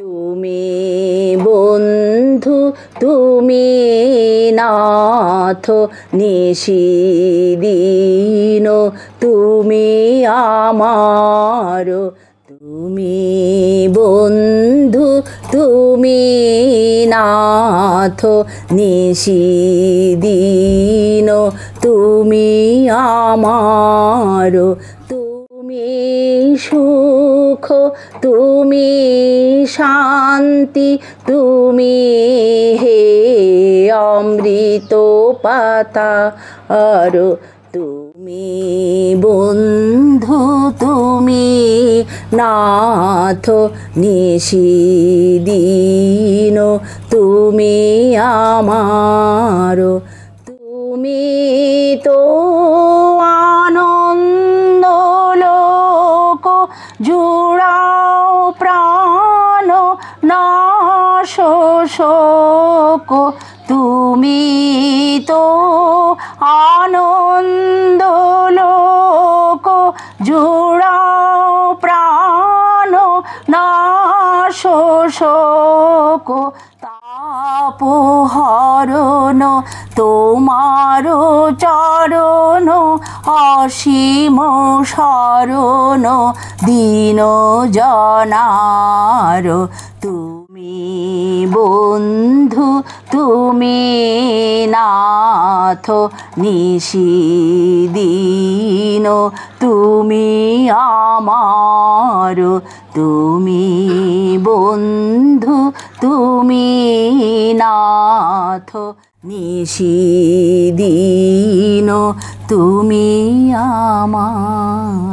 তুমি বন্ধু তুমি নাথ নিশিদিন তুমি আমার তুমি বন্ধু তুমি নাথ নিশিদিন তুমি আমার তুমি সুখ তুমি শান্তি তুমি হে অমৃত পাতা আর তুমি বন্ধু তুমি নাথ নিশিদিন তুমি আমার তুমি তো আনন্দ লোক জুড়াও প্রাণ নাশ শোক তুমি তো আনন্দ লোক জুড়াও প্রাণ নাশ শোক তাপহরণ তোমার চরণ অসীম শরণ দীন জনার তুমি বন্ধু তুমি নাথ নিশিদিন তুমি আমার তুমি বন্ধু তুমি নাথ নিশিদিন তুমি আমার।